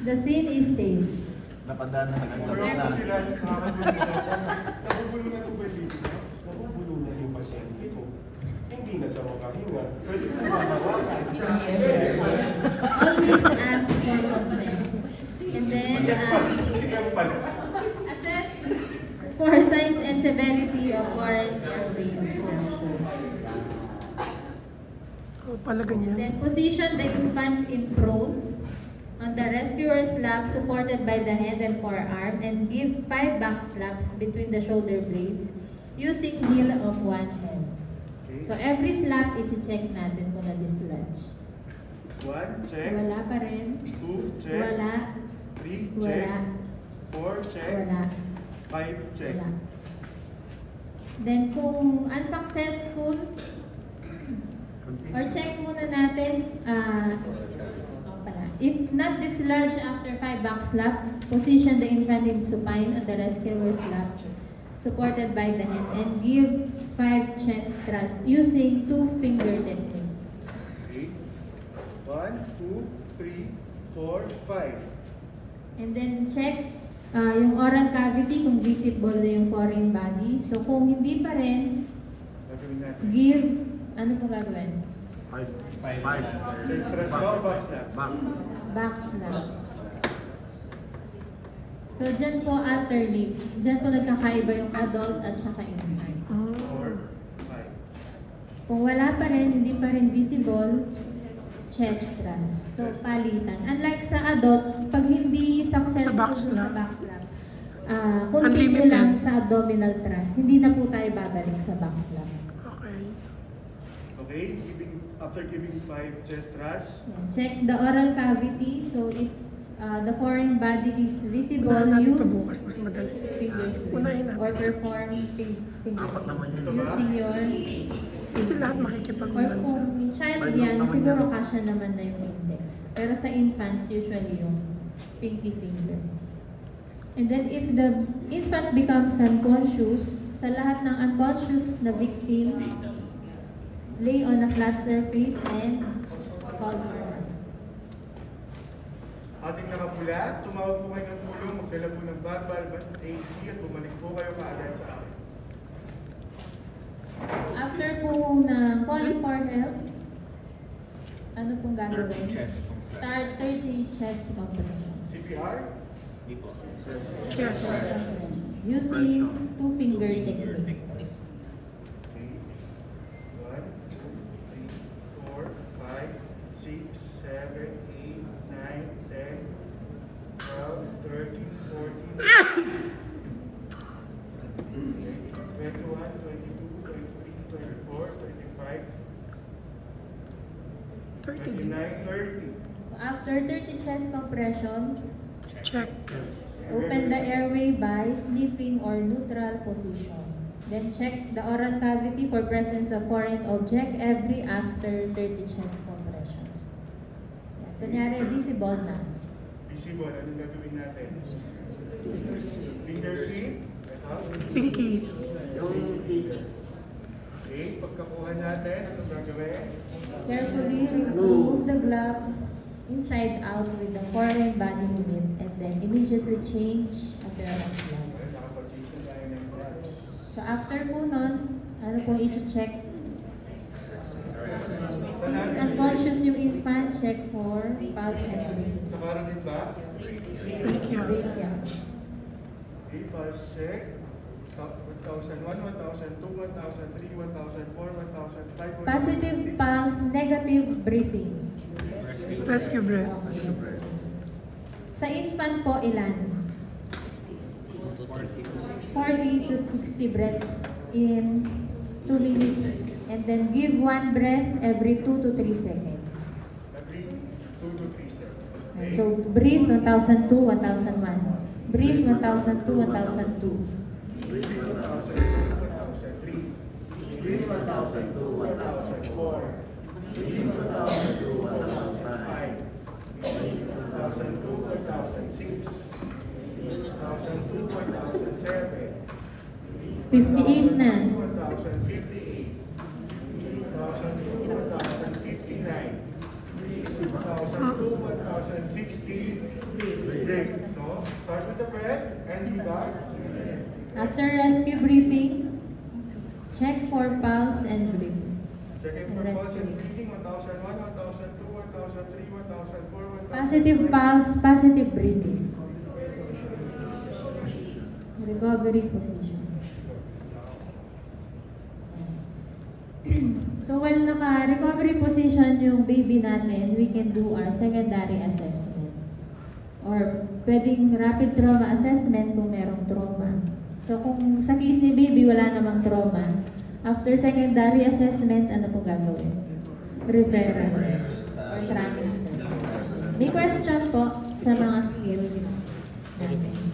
The scene is safe. Napadaan na Pero nagkasabas kung sila, na. nabubulo na yung baby ko, nabubulo na yung pasyente ko, hindi na siya makahinga. Pwede ko mahawakan. Always ask for consent. And then, Sigang pala. assess for signs and severity of foreign airway obstruction. O pala ganyan. Then, position the infant in prone on the rescuer's lap supported by the hand and forearm and give 5 back slaps between the shoulder blades using heel of one hand. So, every slap, i-check natin kung na-dislodge. 1, check. Wala pa rin. 2, check. Wala. 3, Wala. check. 4, check. Wala. 5, check. Wala. Then, kung unsuccessful, or check muna natin, if not dislodged after 5 back slap, position the infant in supine on the rescuer's lap, supported by the hand, and give 5 chest thrusts using 2 finger technique. 3, 1, 2, 3, 4, 5. And then check yung oral cavity kung visible yung foreign body. So kung hindi pa rin, Gagawin natin. give, ano po gagawin? 5. Stress ba o box na? Back. Back slap. So dyan po alternate. Dyan po nagkakaiba yung adult at saka infant. 4, 5. Kung wala pa rin, hindi pa rin visible, chest thrust. So palitan. Unlike sa adult, pag hindi successful back dun sa slap. back slap, continue Unlimited. lang sa abdominal thrust. Hindi na po tayo babalik sa back slap. Okay. Okay, after giving 5 chest thrusts, Yan. Check the oral cavity. So if the foreign body is visible, Unahan natin ito use bukas, mas madali. fingers Unahin natin. or perform fingers Apat naman yun. using your Kasi lahat or makikipag-unan sa... kung child Ay, yan, naman siguro yan. kasya naman na yung index. Pero sa infant, usually yung pinky finger. And then if the infant becomes unconscious, sa lahat ng unconscious na victim, lay on a flat surface and call for help. ating nakapula, tumawag po kayo ng tulong, magdala po ng bagbal, AC at bumalik po kayo kaagad sa akin. After po na calling for help, ano pong gagawin? Start 30 chest compression. CPR, Yes. Using 2 finger technique. okay. 1, 2, 3, 4, 5, 6, 7, 8, 9, 10, 12, 13, 14, 21, 22, 23, 24, 25, 30 din. 29, 30. After 30 chest compression, Check. open the airway by sniffing or neutral position. Then check the oral cavity for presence of foreign object every after 30 chest compression. Yan. Kunyari, visible na. Visible, anong gagawin natin? Finger sweep. Ito. Pinky. Yung Okay, pagkakuha natin, anong gagawin? Carefully remove the gloves inside out with the foreign body unit and then immediately change a pair of gloves. Nakapag-issue tayo ng gloves. So after po nun, ano po i-check? Since unconscious yung infant, check for pulse and breathing. Nakarating ba? Pinky. Brachia. Okay, pulse check. 1,001, 1,002, 1,003, 1,004, 1,005, Positive pulse, negative breathing. Rescue breath. Sa infant po, ilan? 40 to 60 breaths in 2 minutes. And then give 1 breath every 2 to 3 seconds. Every 2 to 3 seconds. Okay, so breathe 1002, 1001. Breathe 1002, 1002. Breathe 1,002, 1,003. Breathe 1,002, 1,004. Breathe 1,002, 1,005. Breathe 1,002, 1,006. 1,002, 1,007. 58 na. 1,058. 1,002, 1,059. 1,002, 1,060. Break. So, start with the breath and be back. After rescue breathing, check for pulse and breathe. Checking for pulse and breathing. 1001, 1002, 1003, 1004, 1005. Positive pulse, positive breathing. Recovery position. So while naka-recovery position yung baby natin, we can do our secondary assessment. Or pwedeng rapid trauma assessment kung merong trauma. So kung sa case ni baby wala namang trauma, after secondary assessment, ano po gagawin? Referral or transfer. May question po sa mga skills natin.